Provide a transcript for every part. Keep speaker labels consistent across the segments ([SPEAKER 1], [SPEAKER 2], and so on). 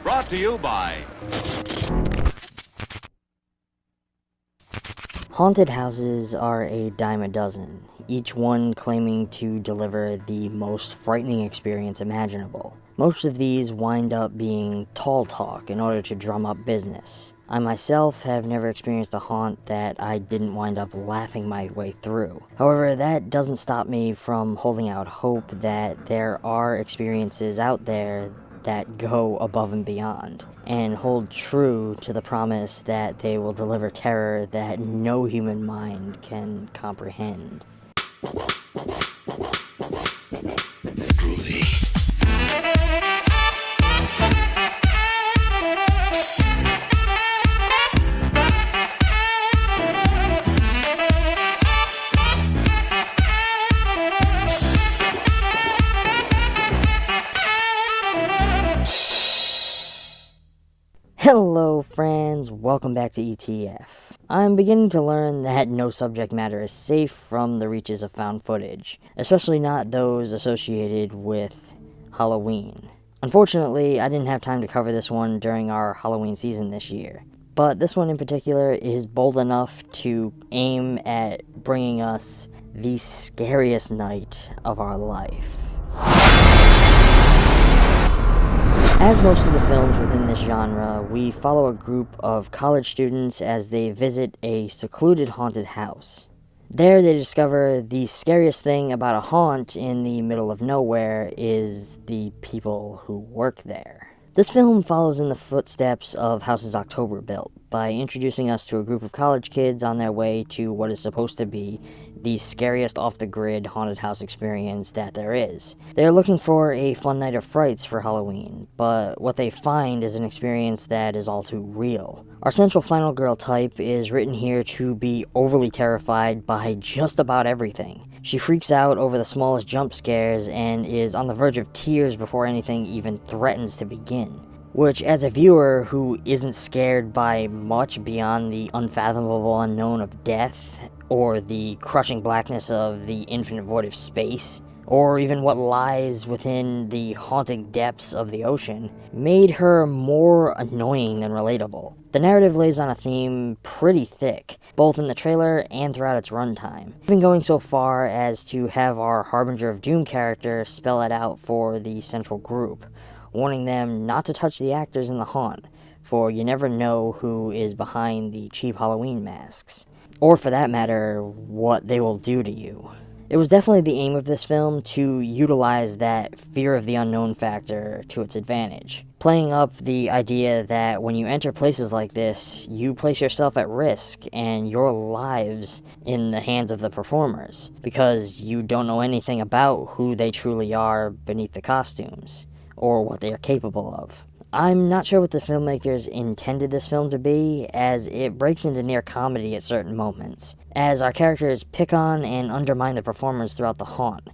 [SPEAKER 1] Brought to you by...
[SPEAKER 2] Haunted houses are a dime a dozen, each one claiming to deliver the most frightening experience imaginable. Most of these wind up being tall talk in order to drum up business. I myself have never experienced a haunt that I didn't wind up laughing my way through. However, that doesn't stop me from holding out hope that there are experiences out there that go above and beyond, and hold true to the promise that they will deliver terror that no human mind can comprehend. Hello friends, welcome back to ETF. I'm beginning to learn that no subject matter is safe from the reaches of found footage, especially not those associated with Halloween. Unfortunately, I didn't have time to cover this one during our Halloween season this year, but this one in particular is bold enough to aim at bringing us the scariest night of our life. As most of the films within this genre, we follow a group of college students as they visit a secluded haunted house. There they discover the scariest thing about a haunt in the middle of nowhere is the people who work there. This film follows in the footsteps of Houses October built by introducing us to a group of college kids on their way to what is supposed to be the scariest off-the-grid haunted house experience that there is. They're looking for a fun night of frights for Halloween, but what they find is an experience that is all too real. Our central final girl type is written here to be overly terrified by just about everything. She freaks out over the smallest jump scares and is on the verge of tears before anything even threatens to begin. Which, as a viewer who isn't scared by much beyond the unfathomable unknown of death, or the crushing blackness of the infinite void of space, or even what lies within the haunting depths of the ocean, made her more annoying than relatable. The narrative lays on a theme pretty thick, both in the trailer and throughout its runtime, even going so far as to have our Harbinger of Doom character spell it out for the central group, warning them not to touch the actors in the haunt, for you never know who is behind the cheap Halloween masks. Or for that matter, what they will do to you. It was definitely the aim of this film to utilize that fear of the unknown factor to its advantage, playing up the idea that when you enter places like this, you place yourself at risk and your lives in the hands of the performers, because you don't know anything about who they truly are beneath the costumes, or what they are capable of. I'm not sure what the filmmakers intended this film to be, as it breaks into near comedy at certain moments, as our characters pick on and undermine the performers throughout the haunt,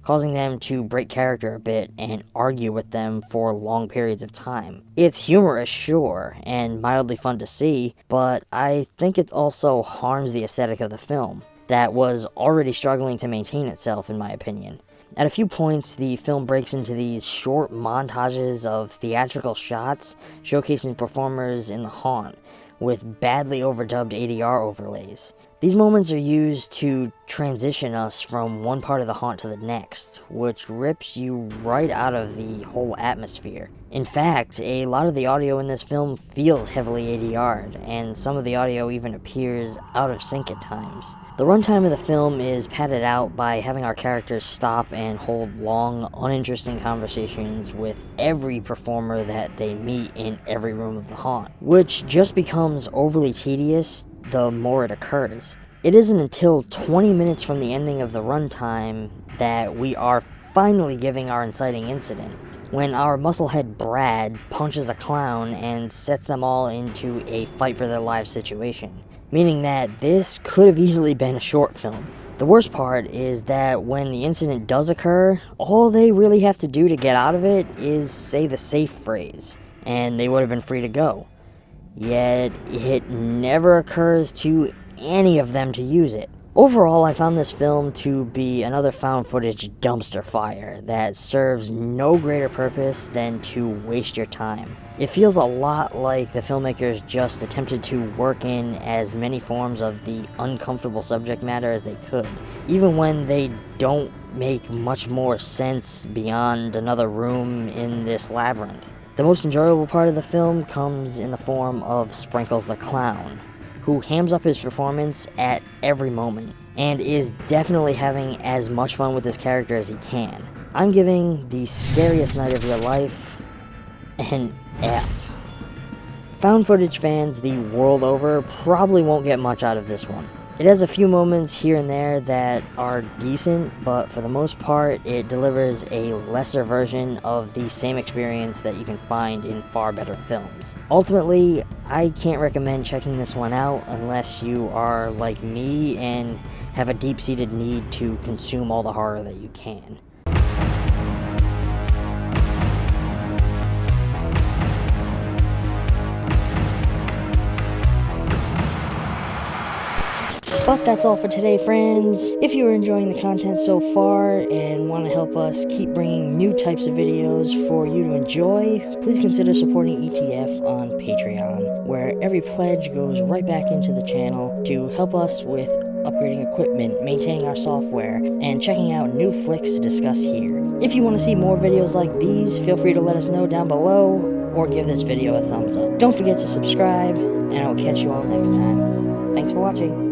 [SPEAKER 2] causing them to break character a bit and argue with them for long periods of time. It's humorous, sure, and mildly fun to see, but I think it also harms the aesthetic of the film, that was already struggling to maintain itself, in my opinion. At a few points, the film breaks into these short montages of theatrical shots showcasing performers in the haunt, with badly overdubbed ADR overlays. These moments are used to transition us from one part of the haunt to the next, which rips you right out of the whole atmosphere. In fact, a lot of the audio in this film feels heavily ADR'd, and some of the audio even appears out of sync at times. The runtime of the film is padded out by having our characters stop and hold long, uninteresting conversations with every performer that they meet in every room of the haunt, which just becomes overly tedious the more it occurs. It isn't until 20 minutes from the ending of the runtime that we are finally giving our inciting incident, when our musclehead Brad punches a clown and sets them all into a fight for their lives situation, meaning that this could have easily been a short film. The worst part is that when the incident does occur, all they really have to do to get out of it is say the safe phrase, and they would have been free to go. Yet, it never occurs to any of them to use it. Overall, I found this film to be another found footage dumpster fire that serves no greater purpose than to waste your time. It feels a lot like the filmmakers just attempted to work in as many forms of the uncomfortable subject matter as they could, even when they don't make much more sense beyond another room in this labyrinth. The most enjoyable part of the film comes in the form of Sprinkles the Clown, who hams up his performance at every moment, and is definitely having as much fun with his character as he can. I'm giving The Scariest Night of Your Life an F. Found footage fans the world over probably won't get much out of this one. It has a few moments here and there that are decent, but for the most part, it delivers a lesser version of the same experience that you can find in far better films. Ultimately, I can't recommend checking this one out unless you are like me and have a deep-seated need to consume all the horror that you can. But that's all for today, friends. If you are enjoying the content so far and want to help us keep bringing new types of videos for you to enjoy, please consider supporting ETF on Patreon, where every pledge goes right back into the channel to help us with upgrading equipment, maintaining our software, and checking out new flicks to discuss here. If you want to see more videos like these, feel free to let us know down below, or give this video a thumbs up. Don't forget to subscribe, and I will catch you all next time. Thanks for watching.